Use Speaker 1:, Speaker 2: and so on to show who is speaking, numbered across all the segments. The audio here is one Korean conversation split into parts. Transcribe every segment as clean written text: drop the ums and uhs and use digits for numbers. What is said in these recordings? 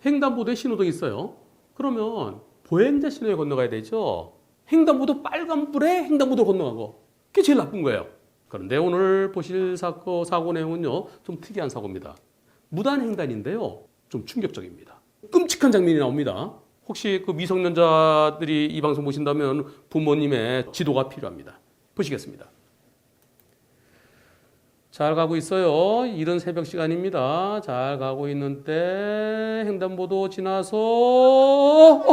Speaker 1: 횡단보도에 신호등이 있어요. 그러면 보행자 신호에 건너가야 되죠. 횡단보도 빨간불에 횡단보도 건너가고 그게 제일 나쁜 거예요. 그런데 오늘 보실 사고 내용은요, 좀 특이한 사고입니다. 무단횡단인데요, 좀 충격적입니다. 끔찍한 장면이 나옵니다. 혹시 그 미성년자들이 이 방송 보신다면 부모님의 지도가 필요합니다. 보시겠습니다. 잘 가고 있어요. 이른 새벽 시간입니다. 잘 가고 있는데 횡단보도 지나서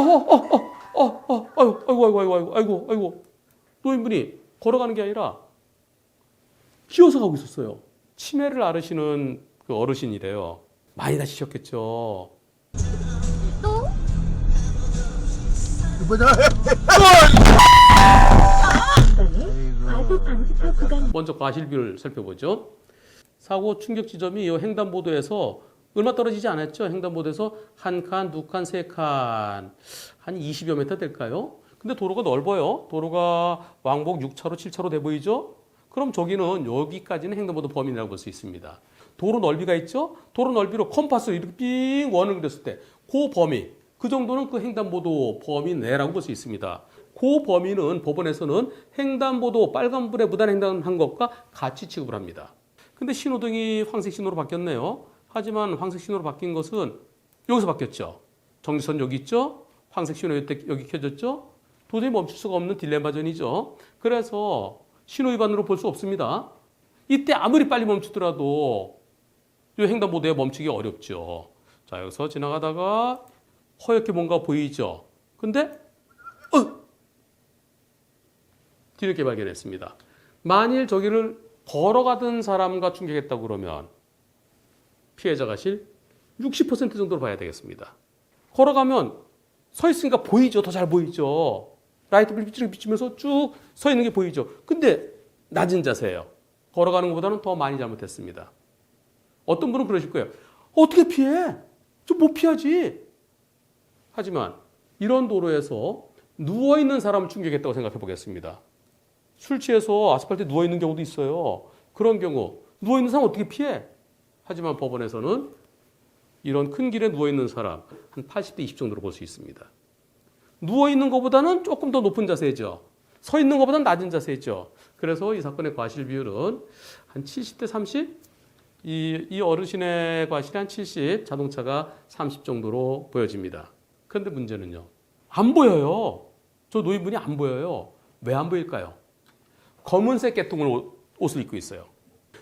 Speaker 1: 아이고 노인분이 걸어가는 게 아니라 기어서 가고 있었어요. 치매를 앓으시는 그 어르신이래요. 많이 다치셨겠죠.
Speaker 2: 또? 과속 방지턱 구간.
Speaker 1: 먼저 과실비를 살펴보죠. 사고 충격 지점이 이 횡단보도에서 얼마 떨어지지 않았죠. 횡단보도에서 한 칸, 두 칸, 세 칸, 한 20여 미터 될까요? 근데 도로가 넓어요. 도로가 왕복 6차로, 7차로 돼 보이죠? 그럼 저기는 여기까지는 횡단보도 범위라고 볼 수 있습니다. 도로 넓이가 있죠? 도로 넓이로 컴파스로 이렇게 삥 원을 그렸을 때 그 범위, 그 정도는 그 횡단보도 범위 내라고 볼 수 있습니다. 그 범위는 법원에서는 횡단보도 빨간불에 무단횡단한 것과 같이 취급을 합니다. 근데 신호등이 황색 신호로 바뀌었네요. 하지만 황색 신호로 바뀐 것은 여기서 바뀌었죠. 정지선 여기 있죠? 황색 신호 여기 켜졌죠? 도저히 멈출 수가 없는 딜레마전이죠. 그래서 신호 위반으로 볼 수 없습니다. 이때 아무리 빨리 멈추더라도 이 횡단보도에 멈추기 어렵죠. 자, 여기서 지나가다가 허옇게 뭔가 보이죠. 근데 뒤늦게 발견했습니다. 만일 저기를 걸어가던 사람과 충격했다고 그러면 피해자가 실 60% 정도로 봐야 되겠습니다. 걸어가면 서 있으니까 보이죠. 더 잘 보이죠. 라이트 불빛을 비추면서 쭉 서 있는 게 보이죠. 근데 낮은 자세예요. 걸어가는 것보다는 더 많이 잘못했습니다. 어떤 분은 그러실 거예요. 어떻게 피해? 좀 못 피하지. 하지만 이런 도로에서 누워있는 사람을 충격했다고 생각해 보겠습니다. 술 취해서 아스팔트에 누워있는 경우도 있어요. 그런 경우 누워있는 사람 어떻게 피해? 하지만 법원에서는 이런 큰 길에 누워있는 사람 한 80대 20 정도로 볼 수 있습니다. 누워있는 것보다는 조금 더 높은 자세죠. 서 있는 것보다는 낮은 자세죠. 그래서 이 사건의 과실 비율은 한 70대 30? 이 어르신의 과실이 한 70, 자동차가 30 정도로 보여집니다. 그런데 문제는요, 안 보여요. 저 노인분이 안 보여요. 왜 안 보일까요? 검은색 계통을 옷을 입고 있어요.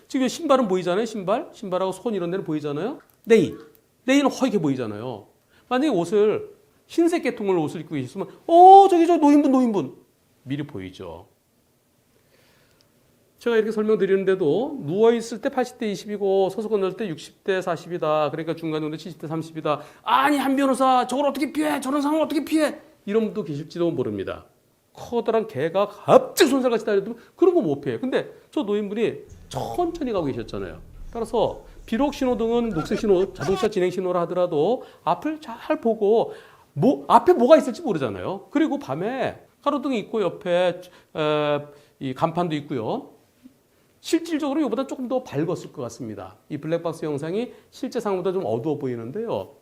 Speaker 1: 지금 신발은 보이잖아요. 신발하고 손 이런 데는 보이잖아요. 네일은 허옇게 보이잖아요. 만약에 옷을 흰색 계통을 옷을 입고 있으면 저기 저 노인분 미리 보이죠. 제가 이렇게 설명드리는데도 누워있을 때 80대 20이고 서서 건널 때 60대 40이다. 그러니까 중간 정도 70대 30이다. 아니 한 변호사 저걸 어떻게 피해? 저런 상황을 어떻게 피해? 이런 분도 계실지도 모릅니다. 커다란 개가 갑자기 손살같이 달려도 그런 거 못 피해. 근데 저 노인분이 천천히 가고 계셨잖아요. 따라서 비록 신호등은 녹색 신호, 자동차 진행 신호라 하더라도 앞을 잘 보고 앞에 뭐가 있을지 모르잖아요. 그리고 밤에 가로등이 있고 옆에 이 간판도 있고요. 실질적으로 이보다 조금 더 밝았을 것 같습니다. 이 블랙박스 영상이 실제 상황보다 좀 어두워 보이는데요.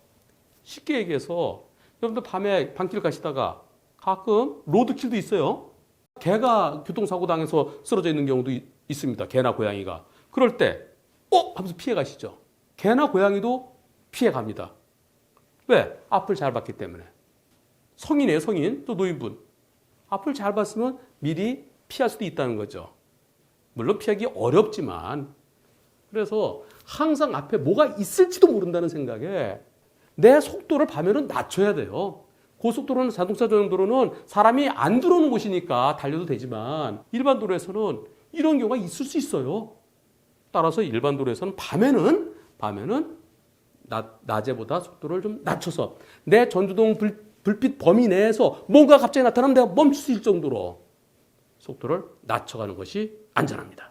Speaker 1: 쉽게 얘기해서 여러분들 밤에 밤길 가시다가 가끔 로드킬도 있어요. 개가 교통사고 당해서 쓰러져 있는 경우도 있습니다. 개나 고양이가. 그럴 때 하면서 피해 가시죠. 개나 고양이도 피해 갑니다. 왜? 앞을 잘 봤기 때문에. 성인이에요, 성인. 또 노인분. 앞을 잘 봤으면 미리 피할 수도 있다는 거죠. 물론 피하기 어렵지만, 그래서 항상 앞에 뭐가 있을지도 모른다는 생각에 내 속도를 밤에는 낮춰야 돼요. 고속도로는, 자동차 전용도로는 사람이 안 들어오는 곳이니까 달려도 되지만 일반 도로에서는 이런 경우가 있을 수 있어요. 따라서 일반 도로에서는 밤에는 낮에보다 속도를 좀 낮춰서 내 전조등 불빛 범위 내에서 뭔가 갑자기 나타나면 내가 멈출 수 있을 정도로 속도를 낮춰가는 것이 안전합니다.